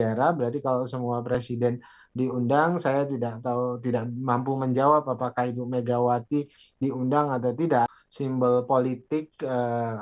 negara, berarti kalau semua presiden diundang, saya tidak tahu, tidak mampu menjawab apakah Ibu Megawati diundang atau tidak. Simbol politik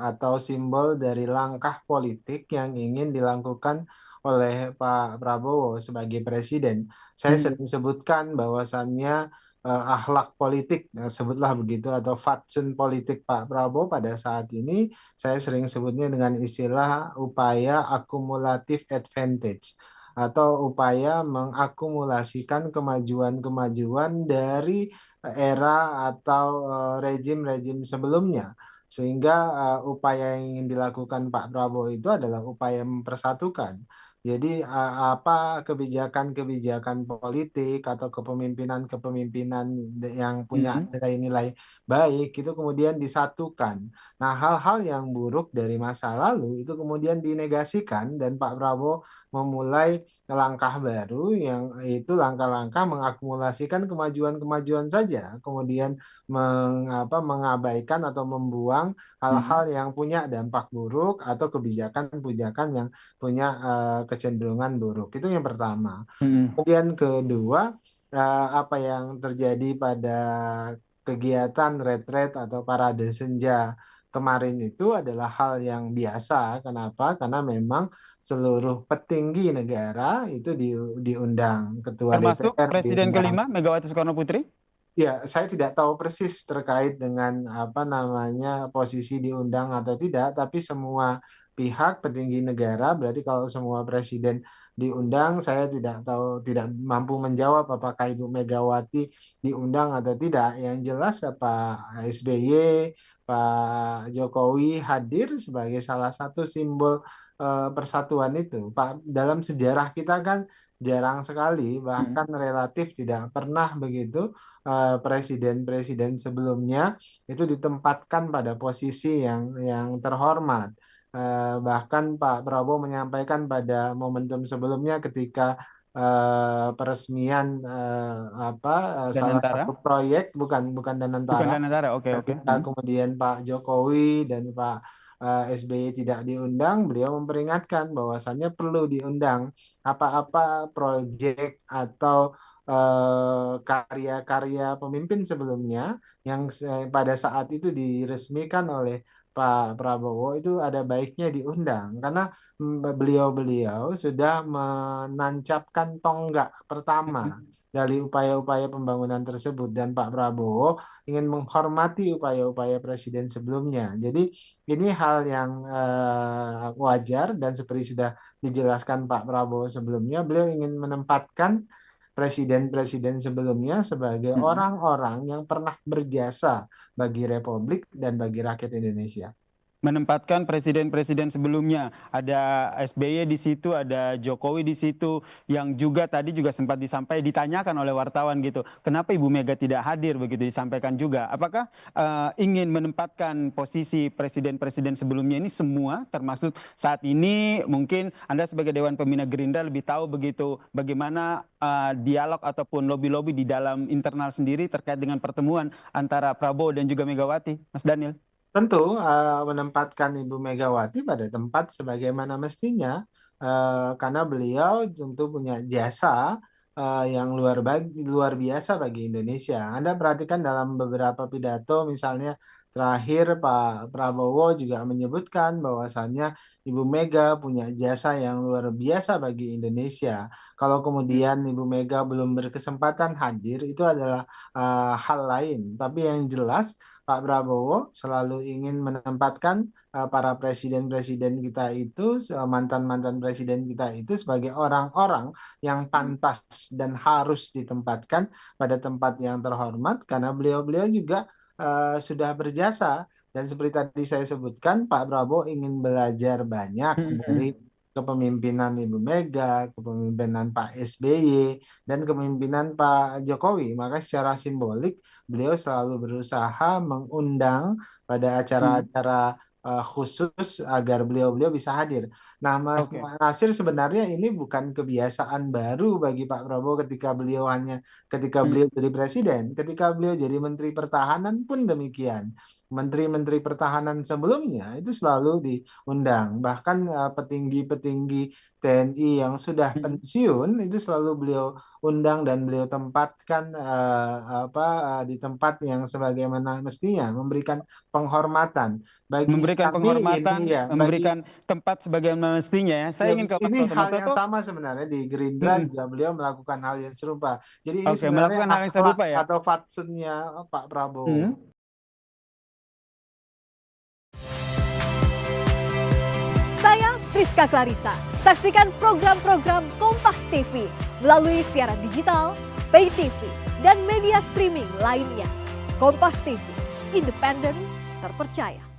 atau simbol dari langkah politik yang ingin dilakukan oleh Pak Prabowo sebagai presiden. Saya Hmm. sering sebutkan bahwasannya akhlak politik, sebutlah begitu, atau fatsun politik Pak Prabowo pada saat ini, saya sering sebutnya dengan istilah upaya akumulatif advantage atau upaya mengakumulasikan kemajuan-kemajuan dari era atau rejim-rejim sebelumnya. Sehingga upaya yang ingin dilakukan Pak Prabowo itu adalah upaya mempersatukan. Jadi apa kebijakan-kebijakan politik atau kepemimpinan-kepemimpinan yang punya Hmm. nilai-nilai baik itu kemudian disatukan. Nah, hal-hal yang buruk dari masa lalu itu kemudian dinegasikan dan Pak Prabowo memulai langkah baru yang itu langkah-langkah mengakumulasikan kemajuan-kemajuan saja, kemudian mengabaikan atau membuang Hmm. hal-hal yang punya dampak buruk atau kebijakan-kebijakan yang punya kecenderungan buruk. Itu yang pertama. Hmm. Kemudian kedua, apa yang terjadi pada kegiatan retret atau parade senja kemarin itu adalah hal yang biasa. Kenapa? Karena memang seluruh petinggi negara itu diundang, ketua Termasuk DPR Presiden diundang. kelima Megawati Soekarno Putri. Ya, saya tidak tahu persis terkait dengan apa namanya posisi diundang atau tidak, tapi semua pihak petinggi negara, berarti kalau semua presiden diundang, saya tidak tahu, tidak mampu menjawab apakah Ibu Megawati diundang atau tidak. Yang jelas Pak SBY, Pak Jokowi hadir sebagai salah satu simbol persatuan itu. Pak, dalam sejarah kita kan jarang sekali, Hmm. bahkan relatif tidak pernah begitu presiden-presiden sebelumnya itu ditempatkan pada posisi yang terhormat. Bahkan Pak Prabowo menyampaikan pada momentum sebelumnya ketika peresmian apa salah Danantara. satu proyek, bukan bukan Bukan Danantara, Danantara. Oke, oke. ketika Hmm. kemudian Pak Jokowi dan Pak SBY tidak diundang, beliau memperingatkan bahwasannya perlu diundang apa-apa proyek atau karya-karya pemimpin sebelumnya yang pada saat itu diresmikan oleh Pak Prabowo itu ada baiknya diundang karena beliau-beliau sudah menancapkan tonggak pertama Hmm. dari upaya-upaya pembangunan tersebut dan Pak Prabowo ingin menghormati upaya-upaya presiden sebelumnya. Jadi ini hal yang wajar dan seperti sudah dijelaskan Pak Prabowo sebelumnya, beliau ingin menempatkan presiden-presiden sebelumnya sebagai Hmm. orang-orang yang pernah berjasa bagi Republik dan bagi rakyat Indonesia. Menempatkan presiden-presiden sebelumnya. Ada SBY di situ, ada Jokowi di situ, yang juga tadi juga sempat ditanyakan oleh wartawan gitu. Kenapa Ibu Mega tidak hadir begitu disampaikan juga. Apakah ingin menempatkan posisi presiden-presiden sebelumnya ini semua, termasuk saat ini mungkin Anda sebagai Dewan Pembina Gerindra lebih tahu begitu bagaimana dialog ataupun lobby-lobby di dalam internal sendiri terkait dengan pertemuan antara Prabowo dan juga Megawati, Mas Daniel? Tentu menempatkan Ibu Megawati pada tempat sebagaimana mestinya, karena beliau tentu punya jasa yang luar biasa bagi Indonesia. Anda perhatikan dalam beberapa pidato, misalnya terakhir Pak Prabowo juga menyebutkan bahwasannya Ibu Mega punya jasa yang luar biasa bagi Indonesia. Kalau kemudian Ibu Mega belum berkesempatan hadir, itu adalah hal lain. Tapi yang jelas Pak Prabowo selalu ingin menempatkan para presiden-presiden kita itu, mantan-mantan presiden kita itu sebagai orang-orang yang pantas dan harus ditempatkan pada tempat yang terhormat karena beliau-beliau juga sudah berjasa. Dan seperti tadi saya sebutkan, Pak Prabowo ingin belajar banyak dari kepemimpinan Ibu Mega, kepemimpinan Pak SBY, dan kepemimpinan Pak Jokowi. Maka secara simbolik beliau selalu berusaha mengundang pada Hmm. acara-acara khusus agar beliau-beliau bisa hadir. Nah, Mas Oke. Nasir, sebenarnya ini bukan kebiasaan baru bagi Pak Prabowo ketika beliau Hmm. jadi presiden, ketika beliau jadi Menteri Pertahanan pun demikian. Menteri-menteri pertahanan sebelumnya itu selalu diundang. Bahkan petinggi-petinggi TNI yang sudah pensiun itu selalu beliau undang dan beliau tempatkan di tempat yang sebagaimana mestinya, memberikan penghormatan bagi Memberikan kami penghormatan, ini ya, bagi memberikan tempat sebagaimana mestinya ya. ya Saya ingin ke Mas ini Toto. hal Mas yang Toto, sama sebenarnya di Gerindra juga beliau melakukan hal yang serupa. Jadi ini oke, sebenarnya melakukan hal yang akhlak serupa ya. atau fatsunnya Pak Prabowo. Hmm. Saya Friska Clarissa. Saksikan program-program Kompas TV melalui siaran digital, pay TV, dan media streaming lainnya. Kompas TV, independen, terpercaya.